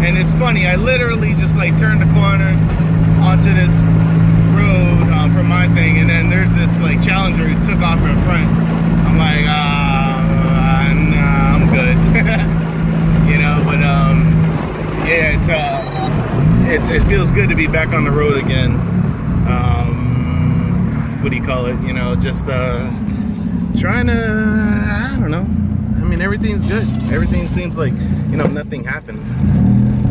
And it's funny, I literally just like turned the corner onto this road from my thing, and then there's this like Challenger who took off in front. I'm like, nah, I'm good. You know, but yeah, it feels good to be back on the road again. What do you call it? You know, just trying to, I don't know. I mean, everything's good. Everything seems like, you know, nothing happened.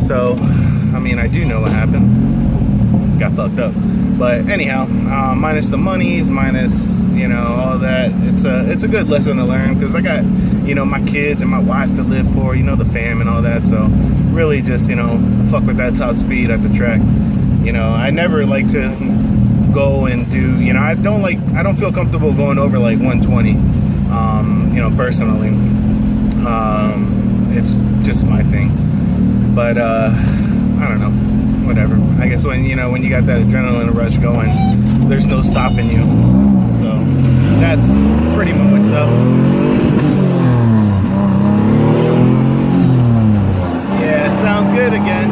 So, I mean, I do know what happened. Got fucked up. But anyhow, minus the monies, minus, you know, all that. It's a good lesson to learn, because I got, you know, my kids and my wife to live for, you know, the fam and all that. So really just, you know, fuck with that top speed at the track. You know, I never like to go and do, you know, I don't feel comfortable going over like 120, you know, personally. It's just my thing. But I don't know, whatever. I guess when you got that adrenaline rush going, there's no stopping you. So that's pretty much what's up. Yeah, it sounds good again.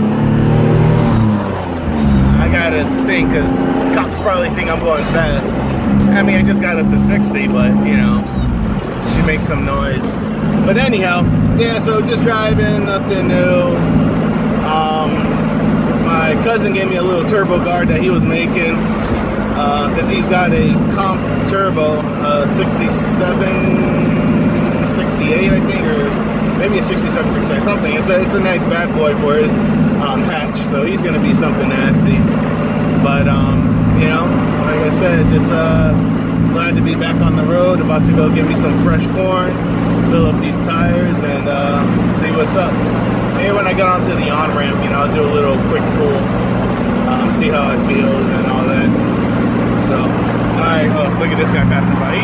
I gotta think, because cops probably think I'm going fast. I mean, I just got up to 60, but you know, she makes some noise. But anyhow, yeah, so just driving, nothing new. My cousin gave me a little turbo guard that he was making, because he's got a comp turbo, 67, 68, I think, or maybe a 67, 68, something. It's a nice bad boy for his hatch, so he's gonna be something nasty. But you know, like I said, just glad to be back on the road. About to go get me some fresh corn, fill up these tires, and see what's up. Maybe when I get onto the on-ramp, you know, I'll do a little quick pull, see how it feels and all that. So, alright, oh, look at this guy passing by.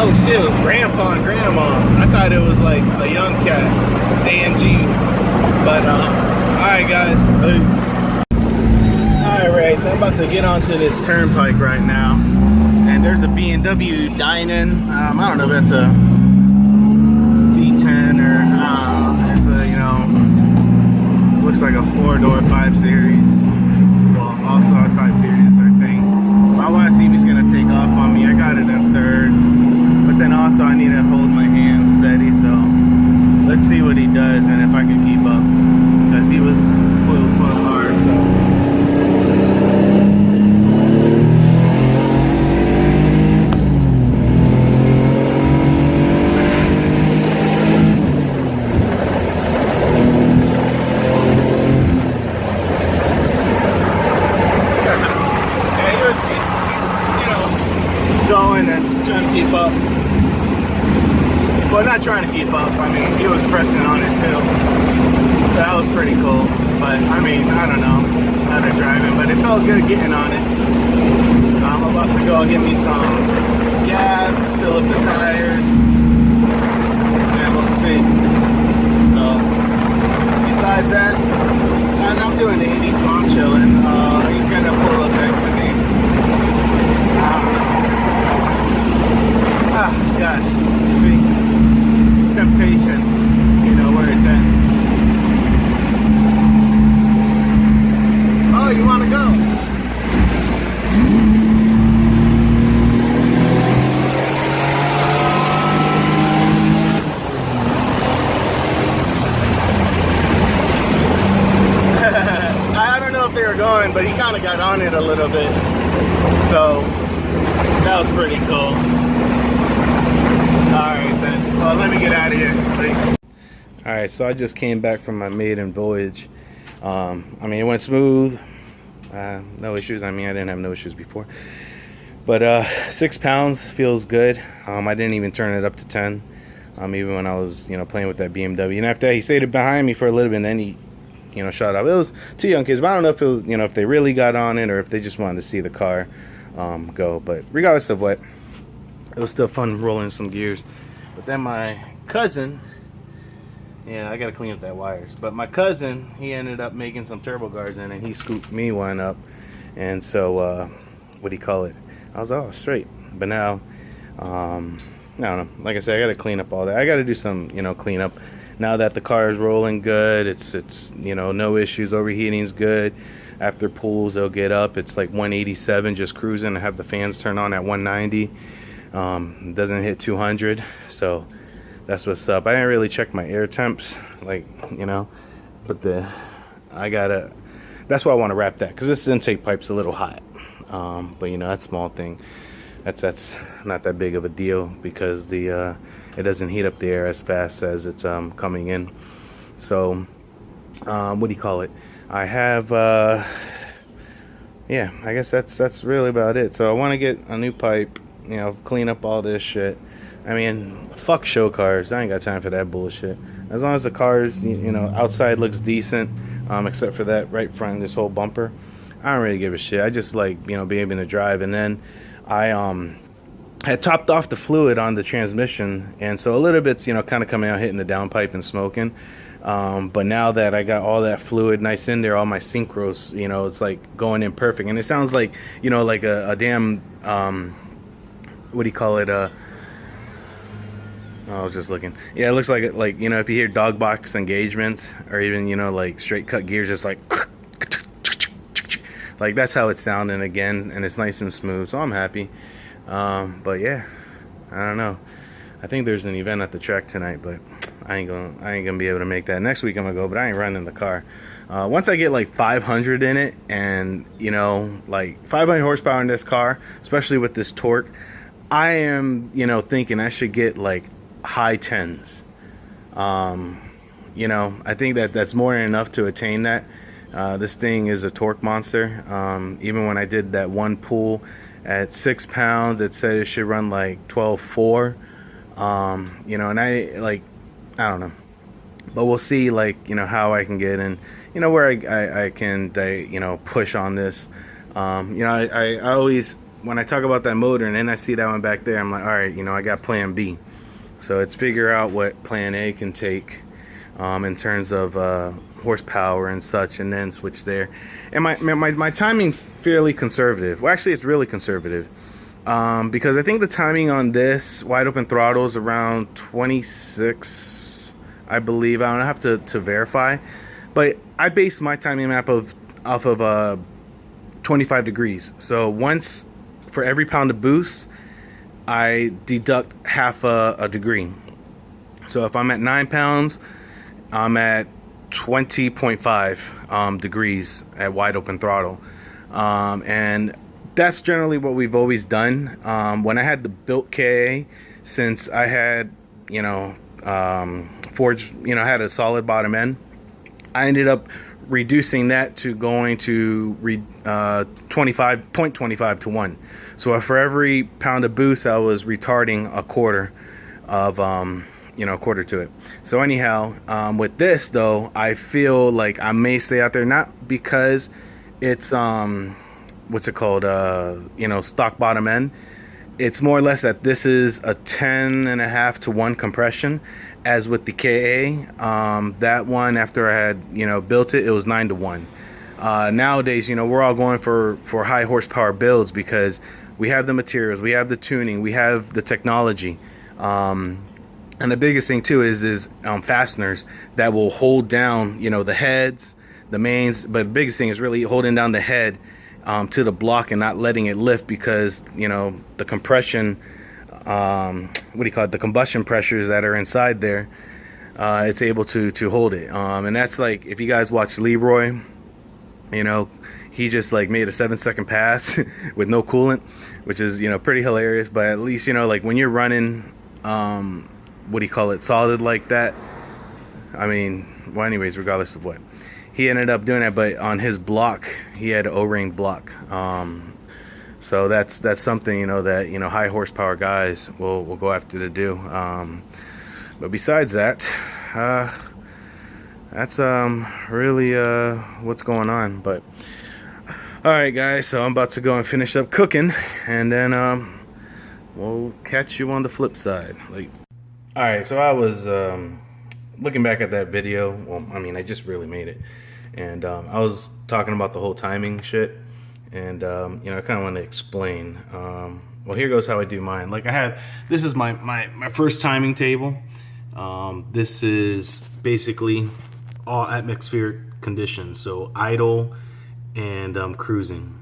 Oh shit, it was Grandpa and Grandma. I thought it was like a young cat, AMG. But, alright guys. Alright, so I'm about to get onto this turnpike right now. And there's a B&W dining. I don't know if that's a V10 or there's a, you know, looks like a 4-door 5 Series. Well, also a 5 Series, I think. So I want to see if he's gonna take off on me. I got it in third, but then also I need to hold my hand steady. So let's see what he does and if I can keep up, because he was pulling hard. So. Well, not trying to keep up. I mean, he was pressing on it too. So that was pretty cool. But I mean, I don't know how they're driving, but it felt good getting on it. I'm about to go get me some gas, fill up the tires, and we'll see. So, besides that, and I'm doing 80, so I'm chilling. He's gonna pull up next to me. Gosh, you see? Temptation, you know where it's at. Oh, you want to go? I don't know if they were going, but he kind of got on it a little bit. So, that was pretty cool. Alright then, well, let me get out of here. Alright, so I just came back from my maiden voyage. I mean, it went smooth. No issues. I mean, I didn't have no issues before. But 6 pounds feels good. I didn't even turn it up to 10. Even when I was, you know, playing with that BMW. And after that, he stayed behind me for a little bit, and then he, you know, shot up. It was 2 young kids, but I don't know if it, you know, if they really got on it or if they just wanted to see the car go. But regardless of what, it was still fun rolling some gears. But then my cousin, yeah, I gotta clean up that wires. But my cousin, he ended up making some turbo guards in, and he scooped me one up. And so, what do you call it? I was all straight. But now, I don't know. Like I said, I gotta clean up all that. I gotta do some, you know, cleanup. now that the car is rolling good, it's you know, no issues. Overheating's good. After pulls, they'll get up. It's like 187 just cruising. I have the fans turned on at 190. Doesn't hit 200, so that's what's up. I didn't really check my air temps, like, you know, but that's why I want to wrap that, because this intake pipe's a little hot. But you know, that small thing, that's not that big of a deal, because it doesn't heat up the air as fast as it's coming in. So what do you call it? I have yeah, I guess that's really about it. So I want to get a new pipe, you know, clean up all this shit. I mean, fuck show cars. I ain't got time for that bullshit. As long as the cars, you know, outside looks decent, except for that right front, this whole bumper, I don't really give a shit. I just like, you know, being able to drive. And then I had topped off the fluid on the transmission, and so a little bit's, you know, kind of coming out, hitting the downpipe and smoking. But now that I got all that fluid nice in there, all my synchros, you know, it's like going in perfect. And it sounds like, you know, like a damn what do you call it? I was just looking. Yeah, it looks like it, like, you know, if you hear dog box engagements, or even, you know, like straight cut gears, just like that's how it's sounding again, and it's nice and smooth. So I'm happy. But yeah, I don't know. I think there's an event at the track tonight, but I ain't gonna be able to make that. Next week I'm gonna go, but I ain't running the car. Once I get like 500 in it, and you know, like 500 horsepower in this car, especially with this torque, I am, you know, thinking I should get like high tens. You know, I think that's more than enough to attain that. This thing is a torque monster. Even when I did that one pull at 6 pounds, it said it should run like 12.4. You know, and I don't know, but we'll see, like, you know, how I can get in, you know, where I can, you know, push on this. You know, I always, when I talk about that motor and then I see that one back there, I'm like, all right, you know, I got plan B. So it's figure out what plan A can take in terms of horsepower and such, and then switch there. And my timing's fairly conservative. Well, actually, it's really conservative, because I think the timing on this wide open throttle is around 26, I believe. I don't have to verify, but I base my timing map off of 25 degrees. So once, for every pound of boost, I deduct half a degree. So if I'm at 9 pounds, I'm at 20.5 degrees at wide open throttle. And that's generally what we've always done. When I had the built KA, since I had, you know, forged, you know, had a solid bottom end, I ended up reducing that to going to 0.25 to 1. So for every pound of boost, I was retarding a quarter of you know, a quarter to it. So anyhow, with this though, I feel like I may stay out there, not because it's what's it called, you know, stock bottom end. It's more or less that this is a 10.5 to 1 compression, as with the KA. That one, after I had, you know, built it, it was 9 to 1. Nowadays, you know, we're all going for high horsepower builds, because we have the materials, we have the tuning, we have the technology. And the biggest thing too is fasteners that will hold down, you know, the heads, the mains. But the biggest thing is really holding down the head to the block and not letting it lift, because, you know, the compression, what do you call it, the combustion pressures that are inside there, it's able to hold it. And that's like, if you guys watch Leroy, you know, he just like made a 7-second pass with no coolant, which is, you know, pretty hilarious. But at least, you know, like when you're running what do you call it, solid like that, I mean, well, anyways, regardless of what, he ended up doing that. But on his block, he had an O-ring block. So that's something, you know, that, you know, high horsepower guys will go after to do. But besides that, that's really what's going on. But all right, guys, so I'm about to go and finish up cooking, and then we'll catch you on the flip side. Like, all right, so I was looking back at that video. Well, I mean, I just really made it, and I was talking about the whole timing shit, and you know, I kind of want to explain. Well, here goes how I do mine. Like, I have, this is my first timing table. This is basically all atmospheric conditions, so idle and cruising.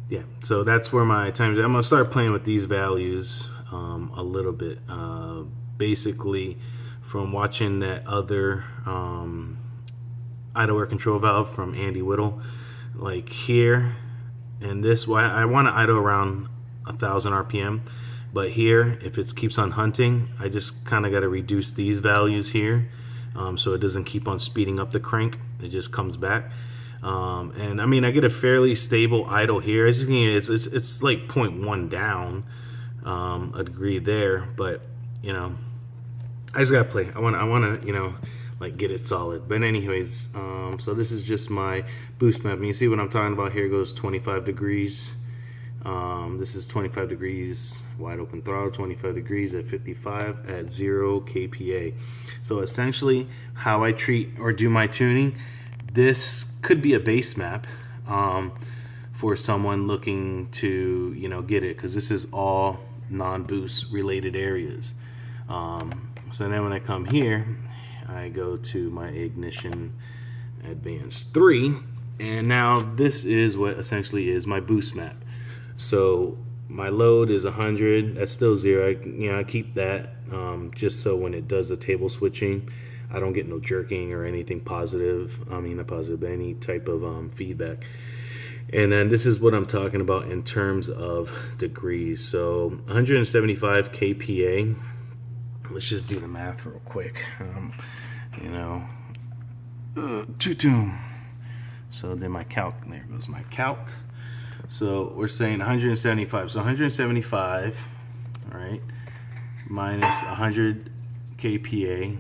Yeah, so that's where my time is. I'm gonna start playing with these values a little bit. Basically, from watching that other idle air control valve from Andy Whittle, like here, and this, why I want to idle around 1,000 RPM, but here, if it keeps on hunting, I just kind of got to reduce these values here, so it doesn't keep on speeding up the crank. It just comes back. And I mean, I get a fairly stable idle here. As you can see, it's like 0.1 down, a degree there, but you know, I just gotta play. I want to, you know, like get it solid. But anyways, so this is just my boost map. And you see what I'm talking about here goes 25 degrees. This is 25 degrees wide open throttle, 25 degrees at 55 at 0 kPa. So essentially, how I treat or do my tuning. This could be a base map for someone looking to, you know, get it, because this is all non-boost related areas. So then when I come here, I go to my Ignition Advanced 3, and now this is what essentially is my boost map. So my load is 100. That's still 0. I keep that just so when it does the table switching, I don't get no jerking or anything positive. I mean, not positive, but any type of feedback. And then this is what I'm talking about in terms of degrees. So 175 kPa. Let's just do the math real quick. You know, so then my calc, there goes my calc. So we're saying 175. So 175, all right, minus 100 kPa.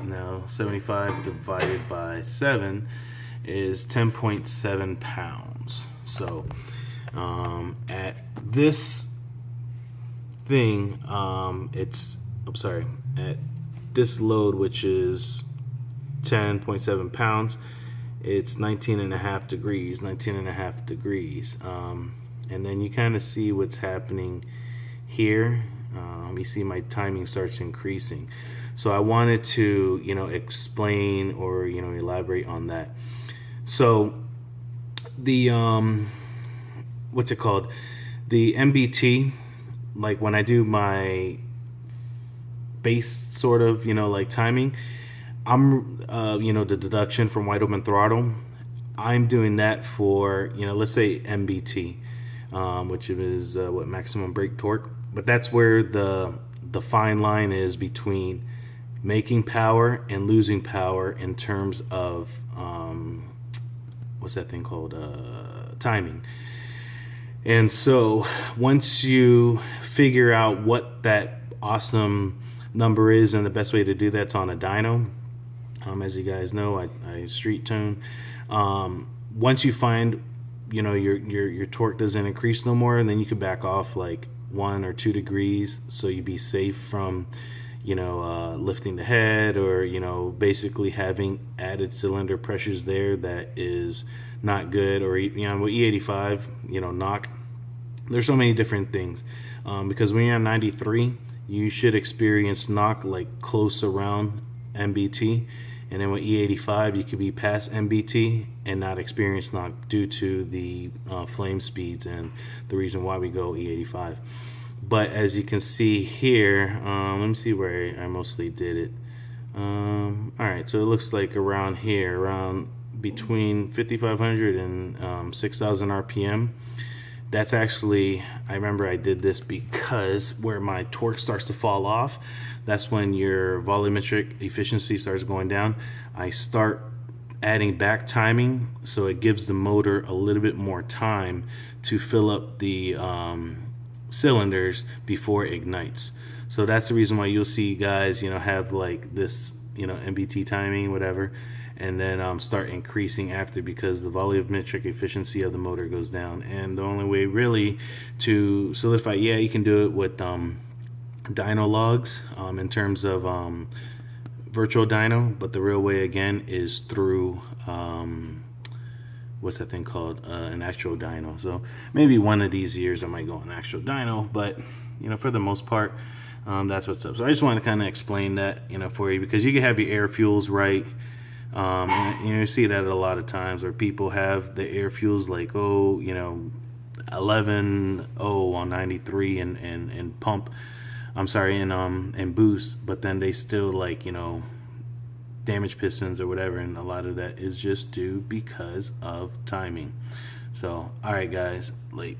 Now 75 divided by 7 is 10.7 pounds. So at this thing, at this load, which is 10.7 pounds, it's 19.5 degrees. And then you kind of see what's happening here. You see my timing starts increasing. So I wanted to, you know, explain or, you know, elaborate on that. So the what's it called? The MBT, like when I do my base sort of, you know, like timing, I'm you know, the deduction from wide open throttle, I'm doing that for, you know, let's say MBT, which is what, maximum brake torque. But that's where the fine line is between making power and losing power in terms of what's that thing called, timing. And so once you figure out what that awesome number is, and the best way to do that's on a dyno, as you guys know, I street tune. Once you find, you know, your torque doesn't increase no more, and then you can back off like 1 or 2 degrees, so you be safe from, you know, lifting the head, or, you know, basically having added cylinder pressures there that is not good. Or, you know, with E85, you know, knock. There's so many different things, because when you're on 93, you should experience knock like close around MBT, and then with E85 you could be past MBT and not experience knock due to the flame speeds and the reason why we go E85. But as you can see here, let me see where I mostly did it. Alright, so it looks like around here, around between 5,500 and 6,000 RPM. That's actually, I remember I did this because where my torque starts to fall off, that's when your volumetric efficiency starts going down. I start adding back timing, so it gives the motor a little bit more time to fill up the cylinders before it ignites. So that's the reason why you'll see guys, you know, have like this, you know, MBT timing, whatever, and then start increasing after, because the volumetric efficiency of the motor goes down. And the only way really to solidify, yeah, you can do it with dyno logs in terms of virtual dyno, but the real way again is through what's that thing called, an actual dyno. So maybe one of these years I might go on actual dyno, but you know, for the most part, That's what's up. So I just wanted to kind of explain that, you know, for you, because you can have your air fuels right. And, you know, you see that a lot of times where people have the air fuels like, oh, you know, 11 on 93 and pump, I'm sorry, and boost, but then they still, like, you know, damage pistons or whatever, and a lot of that is just due because of timing. So all right guys, like